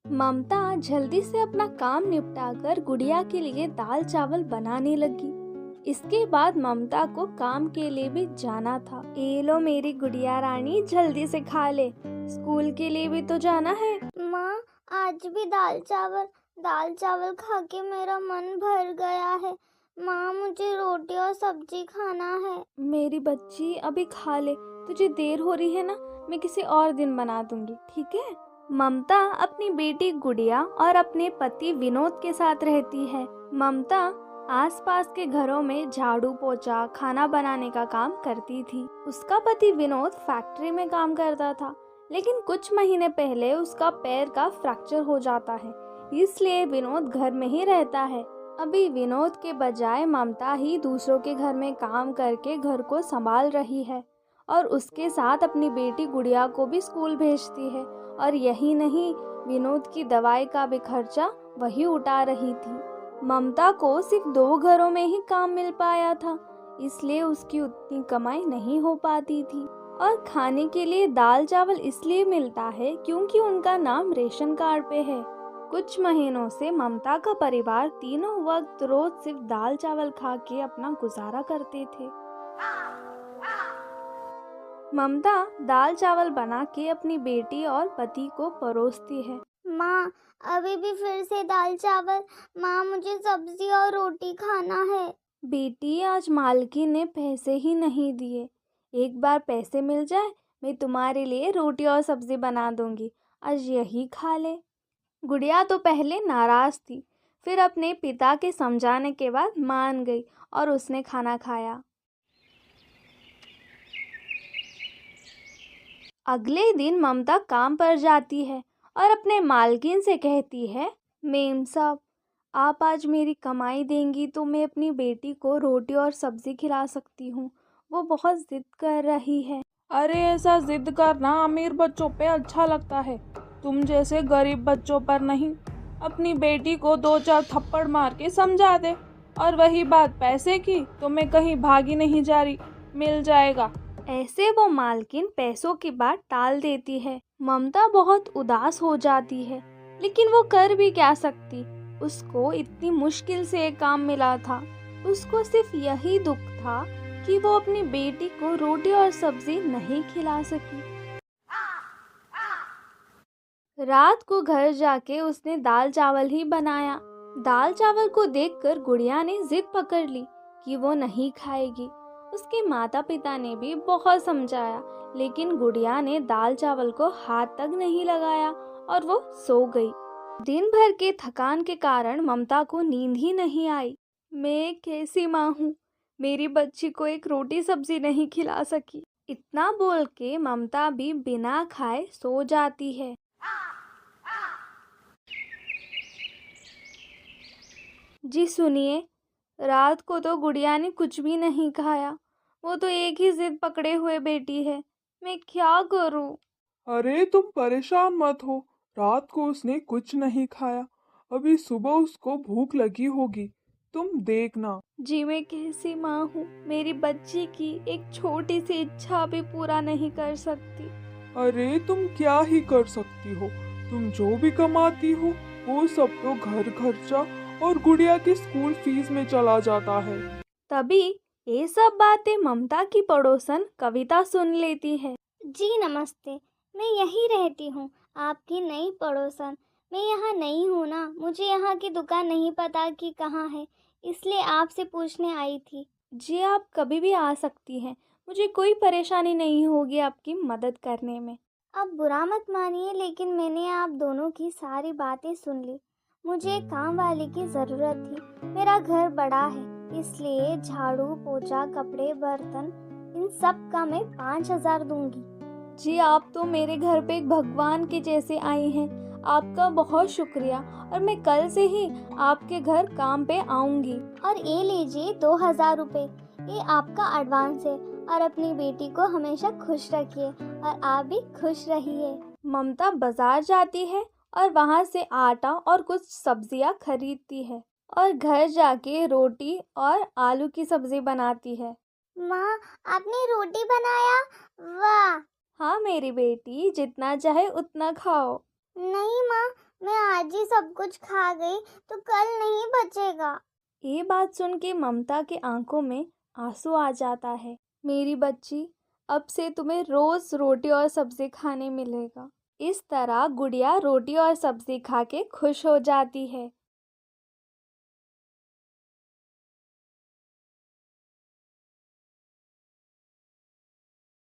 ममता जल्दी से अपना काम निपटाकर गुड़िया के लिए दाल चावल बनाने लगी। इसके बाद ममता को काम के लिए भी जाना था। ए लो मेरी गुड़िया रानी, जल्दी से खा ले, स्कूल के लिए भी तो जाना है। माँ, आज भी दाल चावल खा के मेरा मन भर गया है। माँ, मुझे रोटी और सब्जी खाना है। मेरी बच्ची अभी खा ले, तुझे देर हो रही है ना, मैं किसी और दिन बना दूंगी, ठीक है। ममता अपनी बेटी गुड़िया और अपने पति विनोद के साथ रहती है। ममता आसपास के घरों में झाड़ू पोछा खाना बनाने का काम करती थी। उसका पति विनोद फैक्ट्री में काम करता था, लेकिन कुछ महीने पहले उसका पैर का फ्रैक्चर हो जाता है, इसलिए विनोद घर में ही रहता है। अभी विनोद के बजाय ममता ही दूसरों के घर में काम करके घर को संभाल रही है और उसके साथ अपनी बेटी गुड़िया को भी स्कूल भेजती है। और यही नहीं, विनोद की दवाई का भी खर्चा वही उठा रही थी। ममता को सिर्फ 2 घरों में ही काम मिल पाया था, इसलिए उसकी उतनी कमाई नहीं हो पाती थी। और खाने के लिए दाल चावल इसलिए मिलता है क्योंकि उनका नाम रेशन कार्ड पे है। कुछ महीनों से ममता का परिवार तीनों वक्त रोज सिर्फ दाल चावल खा के अपना गुजारा करते थे। ममता दाल चावल बना के अपनी बेटी और पति को परोसती है। माँ, अभी भी फिर से दाल चावल। माँ, मुझे सब्जी और रोटी खाना है। बेटी, आज मालकिन ने पैसे ही नहीं दिए, एक बार पैसे मिल जाए मैं तुम्हारे लिए रोटी और सब्जी बना दूंगी, आज यही खा ले। गुड़िया तो पहले नाराज थी, फिर अपने पिता के समझाने के बाद मान गई और उसने खाना खाया। अगले दिन ममता काम पर जाती है और अपने मालकिन से कहती है, मेम साहब, आप आज मेरी कमाई देंगी तो मैं अपनी बेटी को रोटी और सब्जी खिला सकती हूँ, वो बहुत जिद कर रही है। अरे ऐसा जिद करना अमीर बच्चों पे अच्छा लगता है, तुम जैसे गरीब बच्चों पर नहीं। अपनी बेटी को 2-4 थप्पड़ मार के समझा दे। और वही बात पैसे की, तो मैं कहीं भागी नहीं जा रही, मिल जाएगा। ऐसे वो मालकिन पैसों की बात टाल देती है। ममता बहुत उदास हो जाती है, लेकिन वो कर भी क्या सकती, उसको इतनी मुश्किल से एक काम मिला था। उसको सिर्फ यही दुख था कि वो अपनी बेटी को रोटी और सब्जी नहीं खिला सकी। रात को घर जाके उसने दाल चावल ही बनाया। दाल चावल को देखकर गुड़िया ने जिद पकड़ ली कि वो नहीं खाएगी। उसके माता पिता ने भी बहुत समझाया, लेकिन गुड़िया ने दाल चावल को हाथ तक नहीं लगाया और वो सो गई। दिन भर के थकान के कारण ममता को नींद ही नहीं आई। मैं एक कैसी माँ हूँ, मेरी बच्ची को एक रोटी सब्जी नहीं खिला सकी। इतना बोल के ममता भी बिना खाए सो जाती है। जी सुनिए, रात को तो गुड़िया ने कुछ भी नहीं खाया, वो तो एक ही जिद पकड़े हुए बैठी है, मैं क्या करूं? अरे तुम परेशान मत हो, रात को उसने कुछ नहीं खाया, अभी सुबह उसको भूख लगी होगी, तुम देखना। जी मैं कैसी माँ हूँ, मेरी बच्ची की एक छोटी सी इच्छा भी पूरा नहीं कर सकती। अरे तुम क्या ही कर सकती हो, तुम जो भी कमाती हो वो सब तो घर खर्चा और गुड़िया के स्कूल फीस में चला जाता है। तभी ये सब बातें ममता की पड़ोसन कविता सुन लेती है। जी नमस्ते, मैं यहीं रहती हूँ, आपकी नई पड़ोसन। मैं यहाँ नई हूँ ना, मुझे यहाँ की दुकान नहीं पता कि कहाँ है, इसलिए आपसे पूछने आई थी। जी आप कभी भी आ सकती हैं, मुझे कोई परेशानी नहीं होगी आपकी मदद करने में। आप बुरा मत मानिए, लेकिन मैंने आप दोनों की सारी बातें सुन ली। मुझे एक काम वाले की ज़रूरत थी। मेरा घर बड़ा है, इसलिए झाड़ू पोछा कपड़े बर्तन इन सब का मैं 5,000 दूंगी। जी आप तो मेरे घर पे एक भगवान के जैसे आए हैं, आपका बहुत शुक्रिया, और मैं कल से ही आपके घर काम पे आऊंगी। और ये लीजिए 2,000 रुपये, ये आपका एडवांस है। और अपनी बेटी को हमेशा खुश रखिए और आप भी खुश रहिए। ममता बाजार जाती है और वहाँ से आटा और कुछ सब्जियाँ खरीदती है और घर जाके रोटी और आलू की सब्जी बनाती है। माँ, आपने रोटी बनाया? वाह! हाँ मेरी बेटी, जितना चाहे उतना खाओ। नहीं माँ, मैं आज ही सब कुछ खा गई तो कल नहीं बचेगा। ये बात सुन के ममता के आंखों में आंसू आ जाता है। मेरी बच्ची, अब से तुम्हें रोज रोटी और सब्जी खाने मिलेगा। इस तरह गुड़िया रोटी और सब्जी खा के खुश हो जाती है।